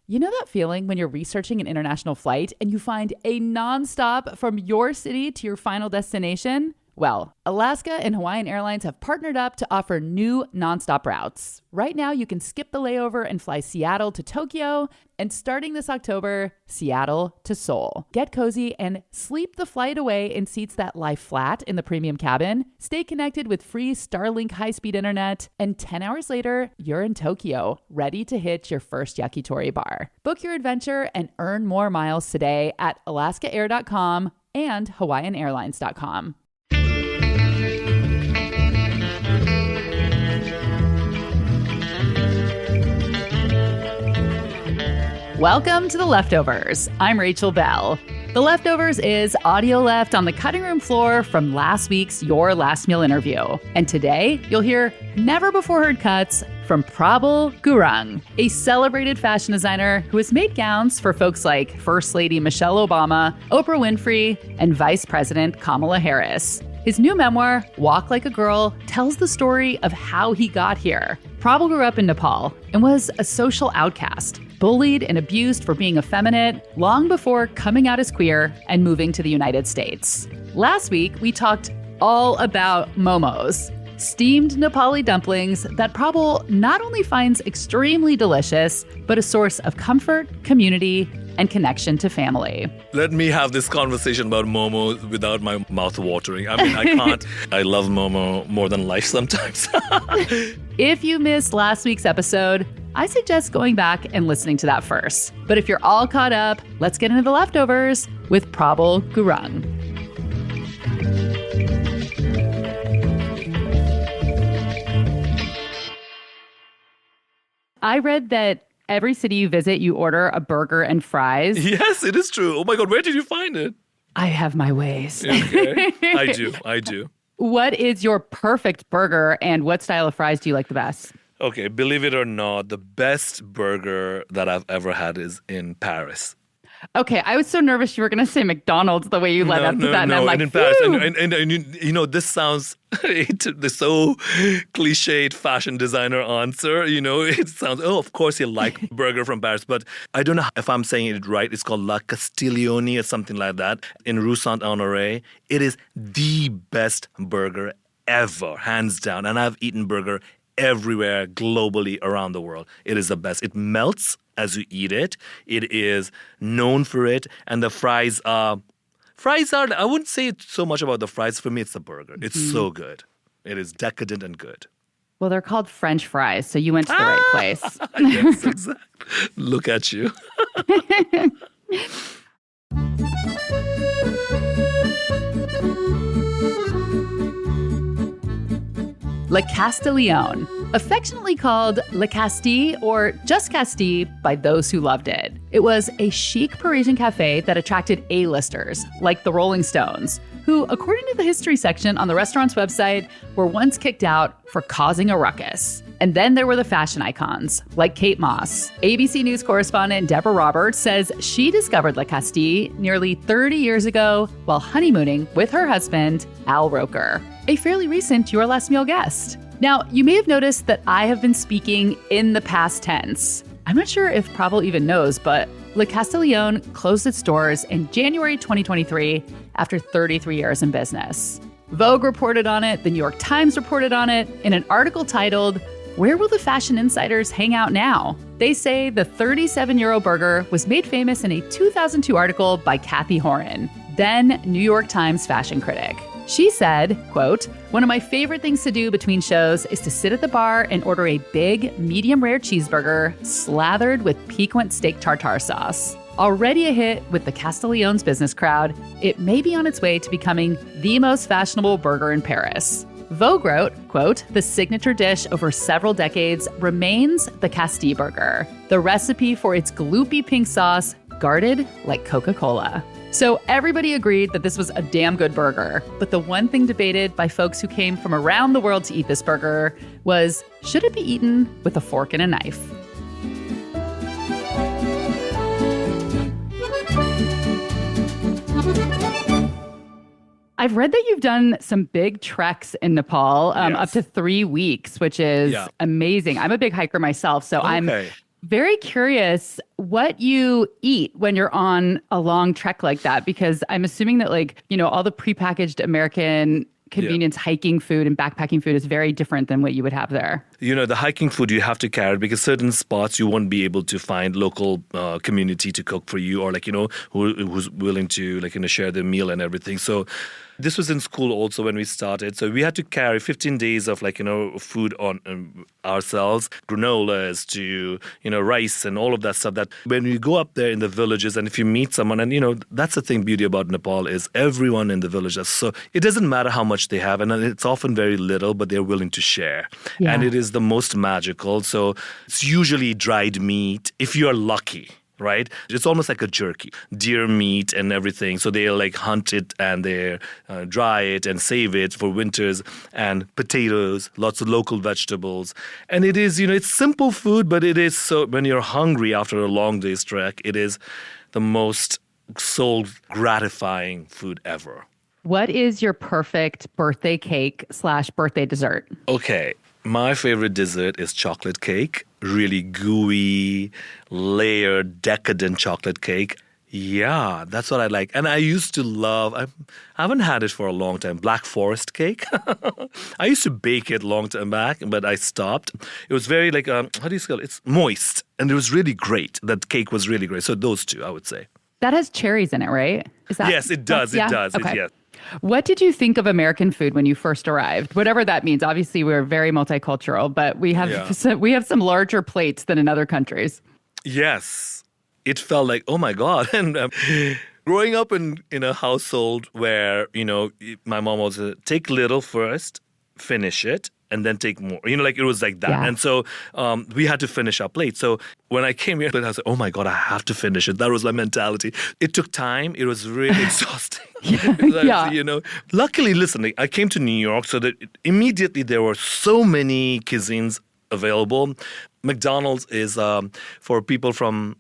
You know that feeling when you're researching an international flight and you find a nonstop from your city to your final destination? Well, Alaska and Hawaiian Airlines have partnered up to offer new nonstop routes. Right now, you can skip the layover and fly Seattle to Tokyo, and starting this October, Seattle to Seoul. Get cozy and sleep the flight away in seats that lie flat in the premium cabin. Stay connected with free Starlink high-speed internet, and 10 hours later, you're in Tokyo, ready to hit your first yakitori bar. Book your adventure and earn more miles today at alaskaair.com and hawaiianairlines.com. Welcome to The Leftovers. I'm Rachel Belle. The Leftovers is audio left on the cutting room floor from last week's Your Last Meal interview. And today, you'll hear never-before-heard cuts from Prabal Gurung, a celebrated fashion designer who has made gowns for folks like First Lady Michelle Obama, Oprah Winfrey, and Vice President Kamala Harris. His new memoir, Walk Like a Girl, tells the story of how he got here. Prabal grew up in Nepal and was a social outcast, bullied and abused for being effeminate long before coming out as queer and moving to the United States. Last week, we talked all about momos, steamed Nepali dumplings that Prabal not only finds extremely delicious, but a source of comfort, community, and connection to family. Let me have this conversation about momo without my mouth watering. I mean, I can't. I love momo more than life sometimes. If you missed last week's episode, I suggest going back and listening to that first. But if you're all caught up, let's get into the leftovers with Prabal Gurung. I read that every city you visit, you order a burger and fries. Yes, it is true. Oh my God, where did you find it? I have my ways. Okay. I do. What is your perfect burger and what style of fries do you like the best? Okay, believe it or not, the best burger that I've ever had is in Paris. Okay, I was so nervous you were going to say McDonald's the way you led up to that. No, and I'm like, in Paris. And you know, this sounds so cliched fashion designer answer. You know, it sounds, of course you like burger from Paris. But I don't know if I'm saying it right. It's called La Castiglione or something like that in Rue Saint-Honoré. It is the best burger ever, hands down. And I've eaten burger everywhere, globally, around the world. It is the best. It melts as you eat it. It is known for it. And the fries are, I wouldn't say it's so much about the fries. For me, it's the burger. It's so good. It is decadent and good. Well, they're called French fries, so you went to the right place. Yes, exactly. Look at you. La Castiglione, affectionately called Le Castille or just Castille by those who loved it. It was a chic Parisian cafe that attracted A-listers, like the Rolling Stones, who, according to the history section on the restaurant's website, were once kicked out for causing a ruckus. And then there were the fashion icons, like Kate Moss. ABC News correspondent Deborah Roberts says she discovered La Castille nearly 30 years ago while honeymooning with her husband, Al Roker, a fairly recent Your Last Meal guest. Now, you may have noticed that I have been speaking in the past tense. I'm not sure if Prabal even knows, but La Castiglione closed its doors in January 2023 after 33 years in business. Vogue reported on it, the New York Times reported on it in an article titled, "Where will the fashion insiders hang out now?" They say the 37-euro burger was made famous in a 2002 article by Kathy Horan, then New York Times fashion critic. She said, quote, "One of my favorite things to do between shows is to sit at the bar and order a big, medium-rare cheeseburger slathered with piquant steak tartare sauce. Already a hit with the Castiglione's business crowd, it may be on its way to becoming the most fashionable burger in Paris." Vogue wrote, quote, "The signature dish over several decades remains the Castille burger, the recipe for its gloopy pink sauce guarded like Coca-Cola." So everybody agreed that this was a damn good burger. But the one thing debated by folks who came from around the world to eat this burger was, should it be eaten with a fork and a knife? I've read that you've done some big treks in Nepal, Yes. up to 3 weeks, which is amazing. I'm a big hiker myself, so I'm very curious what you eat when you're on a long trek like that, because I'm assuming that all the prepackaged American convenience hiking food and backpacking food is very different than what you would have there. The hiking food you have to carry because certain spots you won't be able to find local community to cook for you or who's willing to share their meal and everything. So this was in school also when we started. So we had to carry 15 days of food on ourselves, granolas to, rice and all of that stuff that when we go up there in the villages and if you meet someone and, that's the thing beauty about Nepal is everyone in the village. So it doesn't matter how much they have and it's often very little, but they're willing to share. Yeah. And it is the most magical. So it's usually dried meat if you are lucky. Right? It's almost like a jerky, deer meat and everything. So they hunt it and they dry it and save it for winters and potatoes, lots of local vegetables. And it is, it's simple food, but it is so when you're hungry after a long day's trek, it is the most soul gratifying food ever. What is your perfect birthday cake / birthday dessert? Okay. My favorite dessert is chocolate cake, really gooey, layered, decadent chocolate cake. Yeah, that's what I like. And I used to love, I haven't had it for a long time, Black Forest cake. I used to bake it long time back, but I stopped. It was very how do you spell it? It's moist. And it was really great. That cake was really great. So those two, I would say. That has cherries in it, right? Yes, it does. It does. Okay. Yes. What did you think of American food when you first arrived? Whatever that means. Obviously, we're very multicultural, but we have some larger plates than in other countries. Yes. It felt like, oh my God. And growing up in a household where, my mom was take little first, finish it, and then take more. It was like that. Yeah. And so we had to finish our plate. So when I came here, I was like, oh my God, I have to finish it. That was my mentality. It took time. It was really exhausting. Yeah. Luckily, listen, I came to New York so that immediately there were so many cuisines available. McDonald's is for people from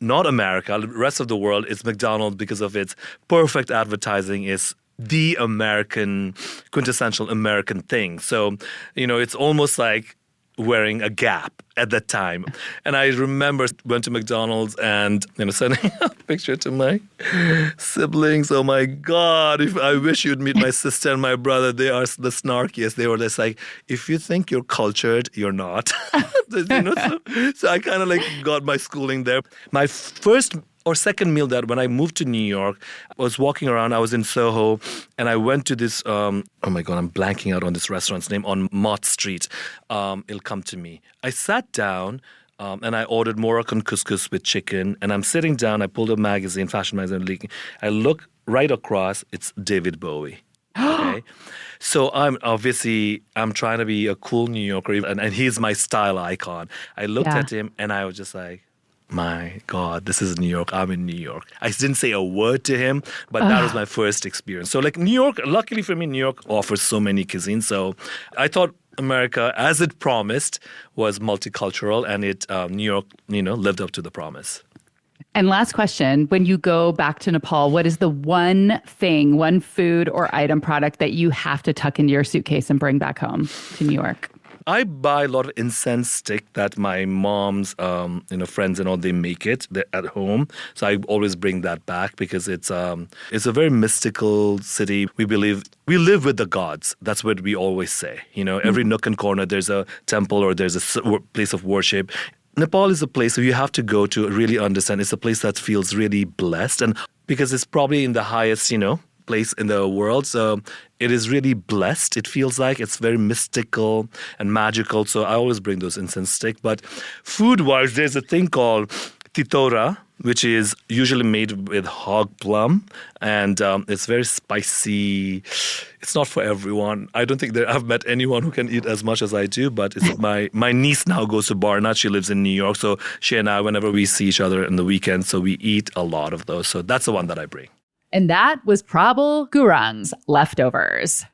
not America, the rest of the world, it's McDonald's because of its perfect advertising is the American, quintessential American thing. So, it's almost like wearing a Gap at that time. And I remember went to McDonald's and sending a picture to my siblings. Oh my God, if I wish you'd meet my sister and my brother. They are the snarkiest. They were just like, if you think you're cultured, you're not. So I kind of got my schooling there. My first or second meal that when I moved to New York, I was walking around, I was in Soho, and I went to this, oh my God, I'm blanking out on this restaurant's name, on Mott Street. It'll come to me. I sat down and I ordered Moroccan couscous with chicken, and I'm sitting down, I pulled a magazine, fashion magazine, I look right across, it's David Bowie. Okay. So I'm trying to be a cool New Yorker, and he's my style icon. I looked at him and I was just like, my God, this is New York. I'm in New York. I didn't say a word to him, but that was my first experience. So New York, luckily for me, New York offers so many cuisines. So I thought America, as it promised, was multicultural, and New York, lived up to the promise. And last question, when you go back to Nepal, what is the one thing, one food or item product that you have to tuck into your suitcase and bring back home to New York? I buy a lot of incense stick that my mom's, friends and all, they make it at home. So I always bring that back because it's a very mystical city. We live with the gods. That's what we always say. Every nook and corner, there's a temple or there's a place of worship. Nepal is a place where you have to go to really understand. It's a place that feels really blessed, and because it's probably in the highest, place in the world. So it is really blessed. It feels like it's very mystical and magical. So I always bring those incense sticks. But food-wise, there's a thing called titora, which is usually made with hog plum. And it's very spicy. It's not for everyone. I don't think that I've met anyone who can eat as much as I do. But it's my niece now goes to Barnard. She lives in New York. So she and I, whenever we see each other in the weekend, so we eat a lot of those. So that's the one that I bring. And that was Prabal Gurung's Leftovers.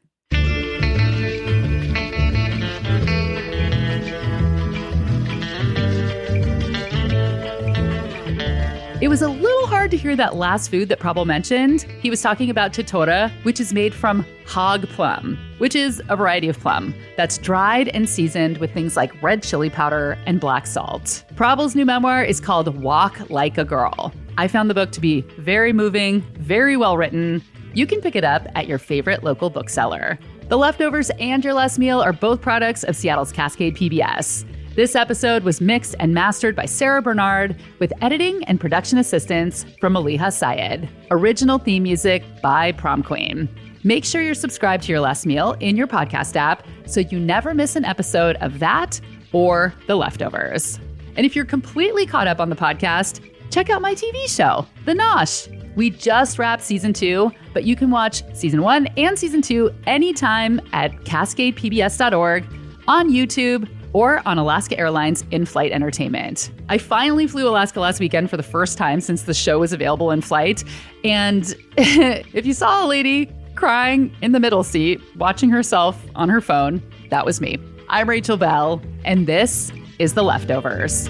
It was a little hard to hear that last food that Prabal mentioned. He was talking about totora, which is made from hog plum, which is a variety of plum that's dried and seasoned with things like red chili powder and black salt. Prabal's new memoir is called Walk Like a Girl. I found the book to be very moving, very well written. You can pick it up at your favorite local bookseller. The Leftovers and Your Last Meal are both products of Seattle's Cascade PBS. This episode was mixed and mastered by Sarah Bernard with editing and production assistance from Maliha Syed. Original theme music by Prom Queen. Make sure you're subscribed to Your Last Meal in your podcast app so you never miss an episode of that or The Leftovers. And if you're completely caught up on the podcast, check out my TV show, The Nosh. We just wrapped season 2, but you can watch season 1 and season 2 anytime at cascadepbs.org, on YouTube, or on Alaska Airlines in-flight entertainment. I finally flew Alaska last weekend for the first time since the show was available in flight. And if you saw a lady crying in the middle seat, watching herself on her phone, that was me. I'm Rachel Belle, and this is The Leftovers.